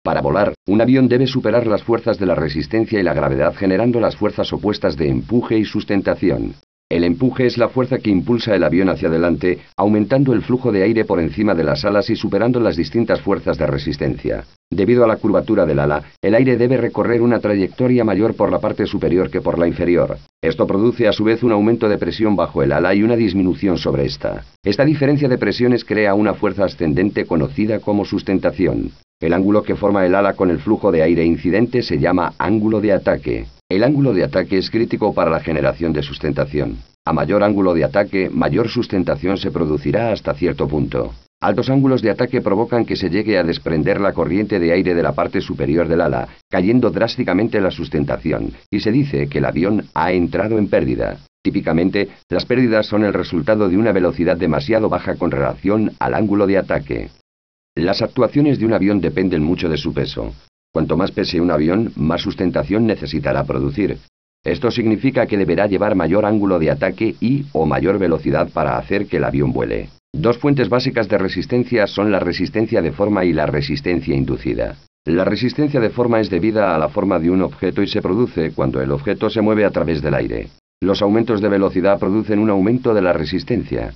Para volar, un avión debe superar las fuerzas de la resistencia y la gravedad generando las fuerzas opuestas de empuje y sustentación. El empuje es la fuerza que impulsa el avión hacia adelante, aumentando el flujo de aire por encima de las alas y superando las distintas fuerzas de resistencia. Debido a la curvatura del ala, el aire debe recorrer una trayectoria mayor por la parte superior que por la inferior. Esto produce a su vez un aumento de presión bajo el ala y una disminución sobre esta. Esta diferencia de presiones crea una fuerza ascendente conocida como sustentación. El ángulo que forma el ala con el flujo de aire incidente se llama ángulo de ataque. El ángulo de ataque es crítico para la generación de sustentación. A mayor ángulo de ataque, mayor sustentación se producirá hasta cierto punto. Altos ángulos de ataque provocan que se llegue a desprender la corriente de aire de la parte superior del ala, cayendo drásticamente la sustentación, y se dice que el avión ha entrado en pérdida. Típicamente, las pérdidas son el resultado de una velocidad demasiado baja con relación al ángulo de ataque. Las actuaciones de un avión dependen mucho de su peso. Cuanto más pese un avión, más sustentación necesitará producir. Esto significa que deberá llevar mayor ángulo de ataque o mayor velocidad para hacer que el avión vuele. Dos fuentes básicas de resistencia son la resistencia de forma y la resistencia inducida. La resistencia de forma es debida a la forma de un objeto y se produce cuando el objeto se mueve a través del aire. Los aumentos de velocidad producen un aumento de la resistencia.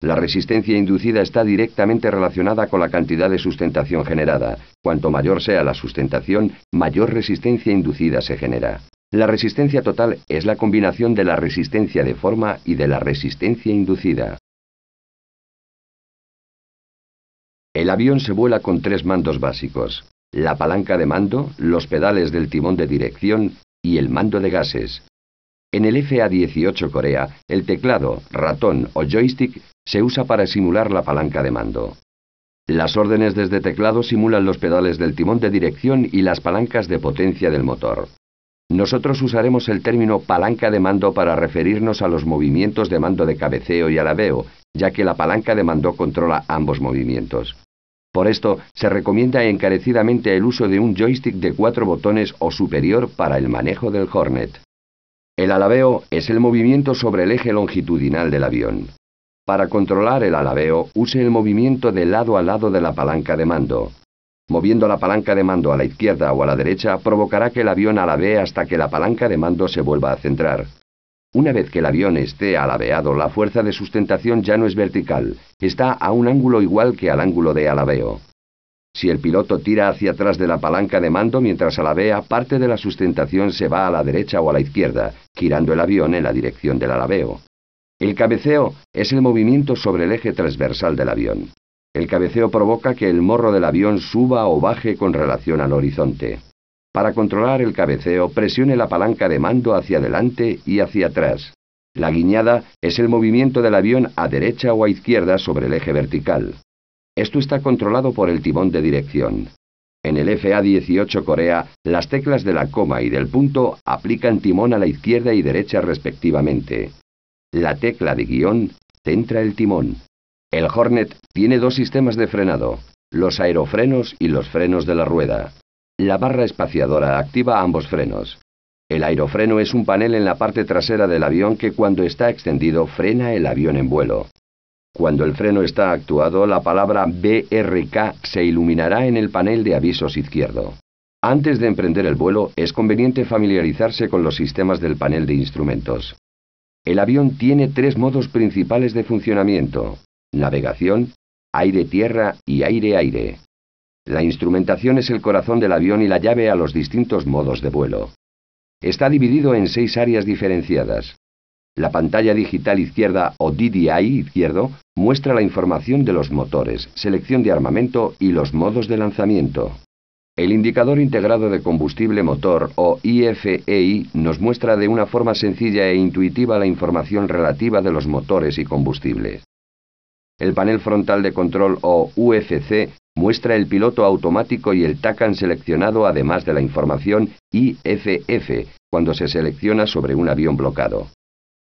La resistencia inducida está directamente relacionada con la cantidad de sustentación generada. Cuanto mayor sea la sustentación, mayor resistencia inducida se genera. La resistencia total es la combinación de la resistencia de forma y de la resistencia inducida. El avión se vuela con tres mandos básicos: la palanca de mando, los pedales del timón de dirección y el mando de gases. En el FA-18 Corea, el teclado, ratón o joystick se usa para simular la palanca de mando. Las órdenes desde teclado simulan los pedales del timón de dirección y las palancas de potencia del motor. Nosotros usaremos el término palanca de mando para referirnos a los movimientos de mando de cabeceo y alabeo, ya que la palanca de mando controla ambos movimientos. Por esto, se recomienda encarecidamente el uso de un joystick de 4 botones o superior para el manejo del Hornet. El alabeo es el movimiento sobre el eje longitudinal del avión. Para controlar el alabeo, use el movimiento de lado a lado de la palanca de mando. Moviendo la palanca de mando a la izquierda o a la derecha provocará que el avión alabee hasta que la palanca de mando se vuelva a centrar. Una vez que el avión esté alabeado, la fuerza de sustentación ya no es vertical, está a un ángulo igual que al ángulo de alabeo. Si el piloto tira hacia atrás de la palanca de mando mientras alabea, parte de la sustentación se va a la derecha o a la izquierda, girando el avión en la dirección del alabeo. El cabeceo es el movimiento sobre el eje transversal del avión. El cabeceo provoca que el morro del avión suba o baje con relación al horizonte. Para controlar el cabeceo, presione la palanca de mando hacia adelante y hacia atrás. La guiñada es el movimiento del avión a derecha o a izquierda sobre el eje vertical. Esto está controlado por el timón de dirección. En el FA-18 Corea, las teclas de la coma y del punto aplican timón a la izquierda y derecha respectivamente. La tecla de guión centra el timón. El Hornet tiene dos sistemas de frenado, los aerofrenos y los frenos de la rueda. La barra espaciadora activa ambos frenos. El aerofreno es un panel en la parte trasera del avión que cuando está extendido frena el avión en vuelo. Cuando el freno está actuado, la palabra BRK se iluminará en el panel de avisos izquierdo. Antes de emprender el vuelo, es conveniente familiarizarse con los sistemas del panel de instrumentos. El avión tiene 3 modos principales de funcionamiento: navegación, aire-tierra y aire-aire. La instrumentación es el corazón del avión y la llave a los distintos modos de vuelo. Está dividido en 6 áreas diferenciadas. La pantalla digital izquierda o DDI izquierdo muestra la información de los motores, selección de armamento y los modos de lanzamiento. El indicador integrado de combustible motor o IFEI nos muestra de una forma sencilla e intuitiva la información relativa de los motores y combustible. El panel frontal de control o UFC muestra el piloto automático y el TACAN seleccionado, además de la información IFF cuando se selecciona sobre un avión bloqueado.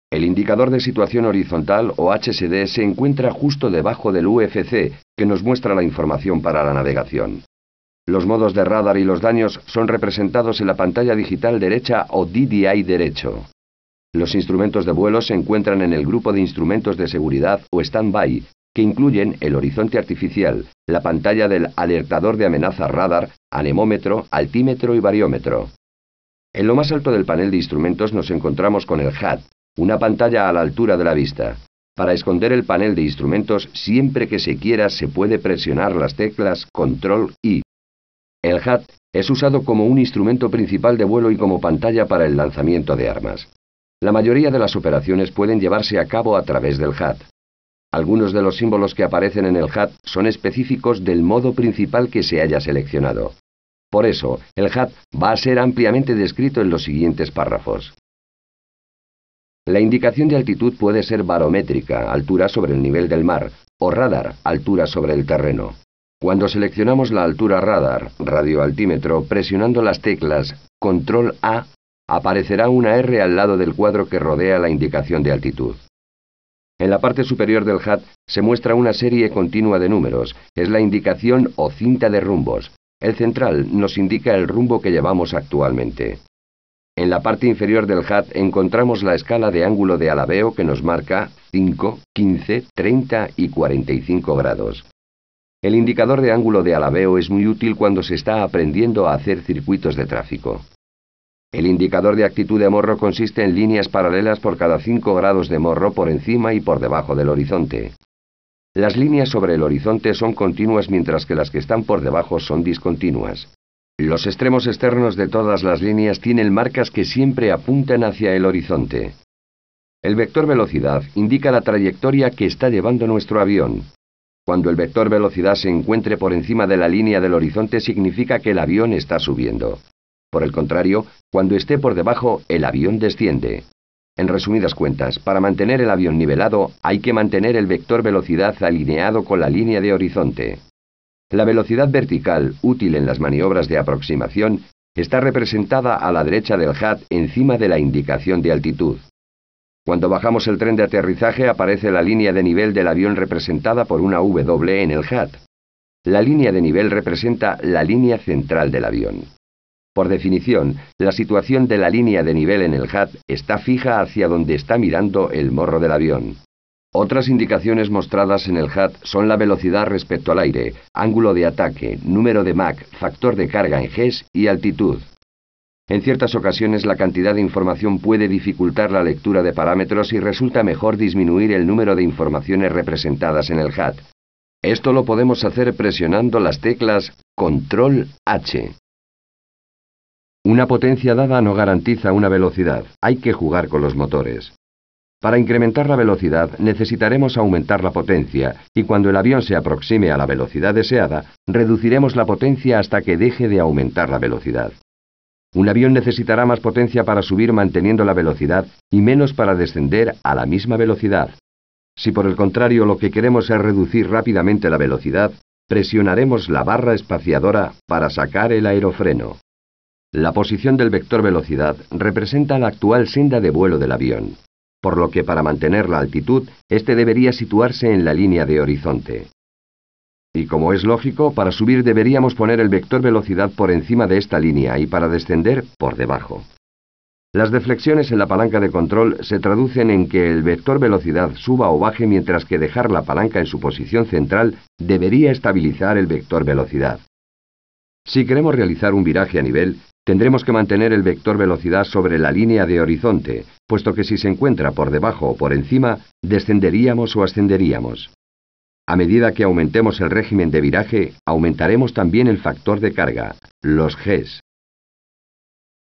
El indicador de situación horizontal o HSD se encuentra justo debajo del UFC, que nos muestra la información para la navegación. Los modos de radar y los daños son representados en la pantalla digital derecha o DDI derecho. Los instrumentos de vuelo se encuentran en el grupo de instrumentos de seguridad o stand-by, que incluyen el horizonte artificial, la pantalla del alertador de amenaza radar, anemómetro, altímetro y bariómetro. En lo más alto del panel de instrumentos nos encontramos con el HUD, una pantalla a la altura de la vista. Para esconder el panel de instrumentos, siempre que se quiera se puede presionar las teclas Control I. El HUD es usado como un instrumento principal de vuelo y como pantalla para el lanzamiento de armas. La mayoría de las operaciones pueden llevarse a cabo a través del HUD. Algunos de los símbolos que aparecen en el HUD son específicos del modo principal que se haya seleccionado. Por eso, el HUD va a ser ampliamente descrito en los siguientes párrafos. La indicación de altitud puede ser barométrica, altura sobre el nivel del mar, o radar, altura sobre el terreno. Cuando seleccionamos la altura radar, radioaltímetro, presionando las teclas Control A, aparecerá una R al lado del cuadro que rodea la indicación de altitud. En la parte superior del HUD se muestra una serie continua de números, es la indicación o cinta de rumbos. El central nos indica el rumbo que llevamos actualmente. En la parte inferior del HUD encontramos la escala de ángulo de alabeo que nos marca 5, 15, 30 y 45 grados. El indicador de ángulo de alabeo es muy útil cuando se está aprendiendo a hacer circuitos de tráfico. El indicador de actitud de morro consiste en líneas paralelas por cada 5 grados de morro por encima y por debajo del horizonte. Las líneas sobre el horizonte son continuas mientras que las que están por debajo son discontinuas. Los extremos externos de todas las líneas tienen marcas que siempre apuntan hacia el horizonte. El vector velocidad indica la trayectoria que está llevando nuestro avión. Cuando el vector velocidad se encuentre por encima de la línea del horizonte significa que el avión está subiendo. Por el contrario, cuando esté por debajo, el avión desciende. En resumidas cuentas, para mantener el avión nivelado, hay que mantener el vector velocidad alineado con la línea de horizonte. La velocidad vertical, útil en las maniobras de aproximación, está representada a la derecha del HUD encima de la indicación de altitud. Cuando bajamos el tren de aterrizaje aparece la línea de nivel del avión representada por una W en el HUD. La línea de nivel representa la línea central del avión. Por definición, la situación de la línea de nivel en el HUD está fija hacia donde está mirando el morro del avión. Otras indicaciones mostradas en el HUD son la velocidad respecto al aire, ángulo de ataque, número de Mach, factor de carga en Gs y altitud. En ciertas ocasiones la cantidad de información puede dificultar la lectura de parámetros y resulta mejor disminuir el número de informaciones representadas en el HUD. Esto lo podemos hacer presionando las teclas Control H. Una potencia dada no garantiza una velocidad, hay que jugar con los motores. Para incrementar la velocidad necesitaremos aumentar la potencia y cuando el avión se aproxime a la velocidad deseada, reduciremos la potencia hasta que deje de aumentar la velocidad. Un avión necesitará más potencia para subir manteniendo la velocidad y menos para descender a la misma velocidad. Si por el contrario lo que queremos es reducir rápidamente la velocidad, presionaremos la barra espaciadora para sacar el aerofreno. La posición del vector velocidad representa la actual senda de vuelo del avión, por lo que para mantener la altitud, este debería situarse en la línea de horizonte. Y como es lógico, para subir deberíamos poner el vector velocidad por encima de esta línea y para descender por debajo. Las deflexiones en la palanca de control se traducen en que el vector velocidad suba o baje mientras que dejar la palanca en su posición central debería estabilizar el vector velocidad. Si queremos realizar un viraje a nivel, tendremos que mantener el vector velocidad sobre la línea de horizonte, puesto que si se encuentra por debajo o por encima, descenderíamos o ascenderíamos. A medida que aumentemos el régimen de viraje, aumentaremos también el factor de carga, los Gs.